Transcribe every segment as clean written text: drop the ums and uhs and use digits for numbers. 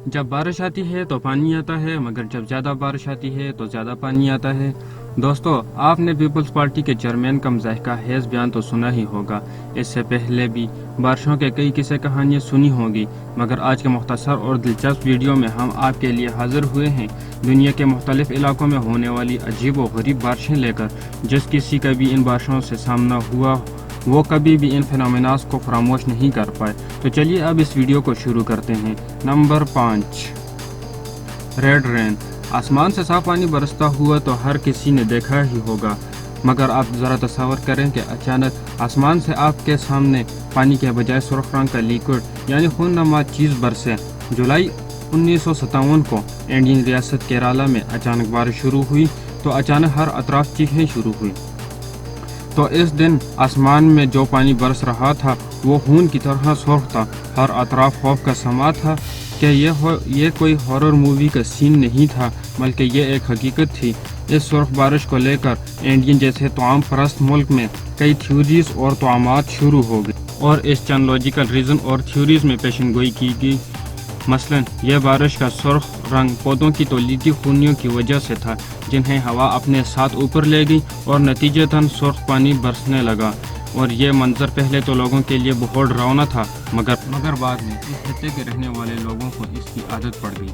جب بارش آتی ہے تو پانی آتا ہے، مگر جب زیادہ بارش آتی ہے تو زیادہ پانی آتا ہے۔ دوستو، آپ نے پیپلز پارٹی کے چیئرمین کا مضحکہ خیز بیان تو سنا ہی ہوگا۔ اس سے پہلے بھی بارشوں کے کئی قصے کہانیاں سنی ہوں گی، مگر آج کے مختصر اور دلچسپ ویڈیو میں ہم آپ کے لیے حاضر ہوئے ہیں دنیا کے مختلف علاقوں میں ہونے والی عجیب و غریب بارشیں لے کر۔ جس کسی کا بھی ان بارشوں سے سامنا ہوا وہ کبھی بھی ان فینومیناز کو فراموش نہیں کر پائے۔ تو چلیے اب اس ویڈیو کو شروع کرتے ہیں۔ نمبر 5، ریڈ رین۔ آسمان سے صاف پانی برستا ہوا تو ہر کسی نے دیکھا ہی ہوگا، مگر آپ ذرا تصور کریں کہ اچانک آسمان سے آپ کے سامنے پانی کے بجائے سرخ رنگ کا لیکوڈ یعنی خون نما چیز برسے۔ جولائی 1957 کو انڈین ریاست کیرالہ میں اچانک بارش شروع ہوئی تو اچانک ہر اطراف چیخیں شروع ہوئی۔ تو اس دن آسمان میں جو پانی برس رہا تھا وہ خون کی طرح سرخ تھا۔ ہر اطراف خوف کا سما تھا کہ یہ کوئی ہارر مووی کا سین نہیں تھا، بلکہ یہ ایک حقیقت تھی۔ اس سرخ بارش کو لے کر انڈین جیسے طعام پرست ملک میں کئی تھیوریز اور توامات شروع ہو گئی، اور اس چند لاجیکل ریزن اور تھیوریز میں پیشن گوئی کی گئی۔ مثلاً یہ بارش کا سرخ رنگ پودوں کی تولیدی خونیوں کی وجہ سے تھا، جنہیں ہوا اپنے ساتھ اوپر لے گئی اور نتیجتاً سرخ پانی برسنے لگا۔ اور یہ منظر پہلے تو لوگوں کے لیے بہت ڈراؤنا تھا، مگر بعد میں اس خطے کے رہنے والے لوگوں کو اس کی عادت پڑ گئی۔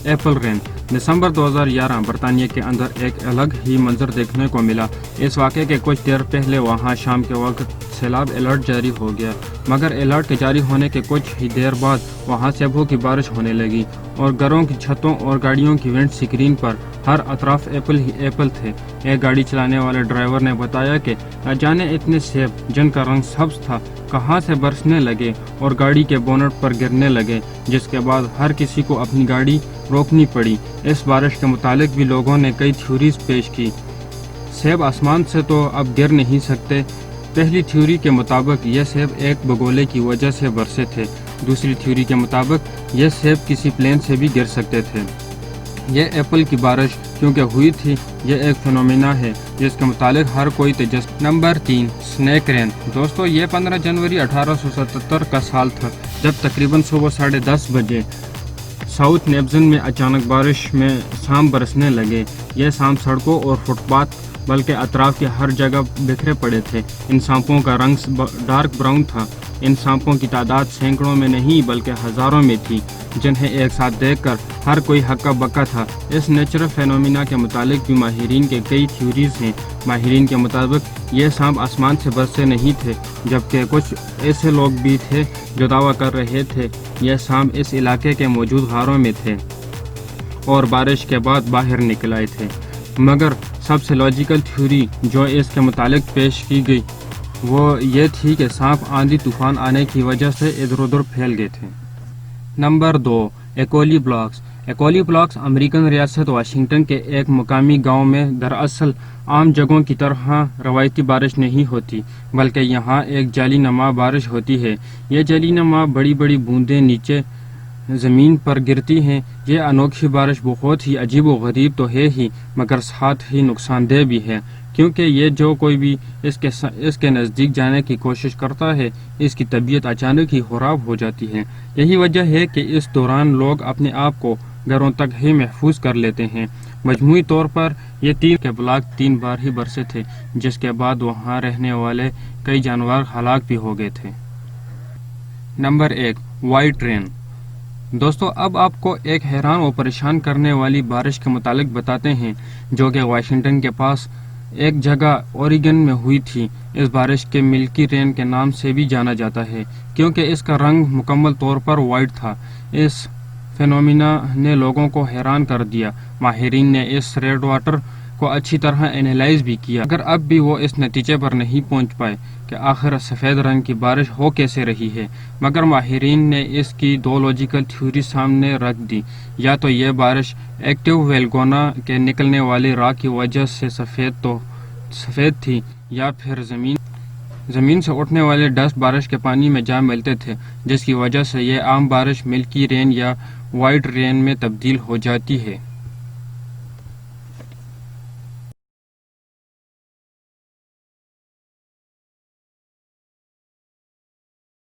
ایپل رین۔ دسمبر 2011 برطانیہ کے اندر ایک الگ ہی منظر دیکھنے کو ملا۔ اس واقعے کے کچھ دیر پہلے وہاں شام کے وقت سیلاب الرٹ جاری ہو گیا، مگر الرٹ کے جاری ہونے کے کچھ ہی دیر بعد وہاں سے ابھو کی بارش ہونے لگی، اور گھروں کی چھتوں اور گاڑیوں کی ونڈ سکرین پر ہر اطراف ایپل ہی ایپل تھے۔ ایک گاڑی چلانے والے ڈرائیور نے بتایا کہ نہ جانے اتنے سیب جن کا رنگ سبز تھا کہاں سے برسنے لگے اور گاڑی کے بونٹ پر گرنے لگے، جس کے بعد ہر کسی کو اپنی گاڑی روکنی پڑی۔ اس بارش کے متعلق بھی لوگوں نے کئی تھیوریز پیش کی۔ سیب آسمان سے تو اب گر نہیں سکتے۔ پہلی تھیوری کے مطابق یہ سیب ایک بگولے کی وجہ سے برسے تھے۔ دوسری تھیوری کے مطابق یہ سیب کسی پلین سے بھی گر سکتے تھے۔ یہ ایپل کی بارش کیونکہ ہوئی تھی، یہ ایک فینومینا ہے جس کے متعلق ہر کوئی دلچسپ۔ نمبر 3، سنیک رین۔ دوستو، یہ 15 جنوری 1877 کا سال تھا جب تقریباً صبح 10:30 بجے ساؤتھ نیبزن میں اچانک بارش میں سانپ برسنے لگے۔ یہ سانپ سڑکوں اور فٹ پاتھ بلکہ اطراف کے ہر جگہ بکھرے پڑے تھے۔ ان سانپوں کا رنگ ڈارک براؤن تھا۔ ان سانپوں کی تعداد سینکڑوں میں نہیں بلکہ ہزاروں میں تھی، جنہیں ایک ساتھ دیکھ کر ہر کوئی ہکا بکا تھا۔ اس نیچرل فینومینا کے متعلق بھی ماہرین کے کئی تھیوریز ہیں۔ ماہرین کے مطابق یہ سانپ آسمان سے برسے نہیں تھے، جبکہ کچھ ایسے لوگ بھی تھے جو دعویٰ کر رہے تھے یہ سانپ اس علاقے کے موجود غاروں میں تھے اور بارش کے بعد باہر نکل آئے تھے۔ مگر سب سے لاجیکل تھیوری جو اس کے متعلق پیش کی گئی وہ یہ تھی کہ سانپ آندھی طوفان آنے کی وجہ سے ادھر ادھر پھیل گئے تھے۔ Number 2، equally blocks. Equally blocks American ریاست واشنگٹن کے ایک مقامی گاؤں میں دراصل عام جگہوں کی طرح روایتی بارش نہیں ہوتی، بلکہ یہاں ایک جالی نما بارش ہوتی ہے۔ یہ جالی نما بڑی بڑی بوندیں نیچے زمین پر گرتی ہیں۔ یہ انوکھی بارش بہت ہی عجیب و غریب تو ہے ہی، مگر ساتھ ہی نقصان دہ بھی ہے، کیونکہ یہ جو کوئی بھی اس کے نزدیک جانے کی کوشش کرتا ہے اس کی طبیعت اچانک ہی خراب ہو جاتی ہے۔ یہی وجہ ہے کہ اس دوران لوگ اپنے آپ کو گھروں تک ہی محفوظ کر لیتے ہیں۔ مجموعی طور پر یہ 3 بلاک 3 بار ہی برسے تھے، جس کے بعد وہاں رہنے والے کئی جانور ہلاک بھی ہو گئے تھے۔ نمبر 1، وائٹ رین۔ دوستو، اب آپ کو ایک حیران و پریشان کرنے والی بارش کے متعلق بتاتے ہیں جو کہ واشنگٹن کے پاس ایک جگہ اوریگن میں ہوئی تھی۔ اس بارش کے ملکی رین کے نام سے بھی جانا جاتا ہے کیونکہ اس کا رنگ مکمل طور پر وائٹ تھا۔ اس فینومینا نے لوگوں کو حیران کر دیا۔ ماہرین نے اس ریڈ واٹر کو اچھی طرح اینالائز بھی کیا، مگر اب بھی وہ اس نتیجے پر نہیں پہنچ پائے کہ آخر سفید رنگ کی بارش ہو کیسے رہی ہے۔ مگر ماہرین نے اس کی 2 لاجیکل تھیوری سامنے رکھ دی۔ یا تو یہ بارش ایکٹیو ویلگونا کے نکلنے والی راک کی وجہ سے سفید تھی، یا پھر زمین سے اٹھنے والے ڈسٹ بارش کے پانی میں جا ملتے تھے، جس کی وجہ سے یہ عام بارش ملکی رین یا وائٹ رین میں تبدیل ہو جاتی ہے۔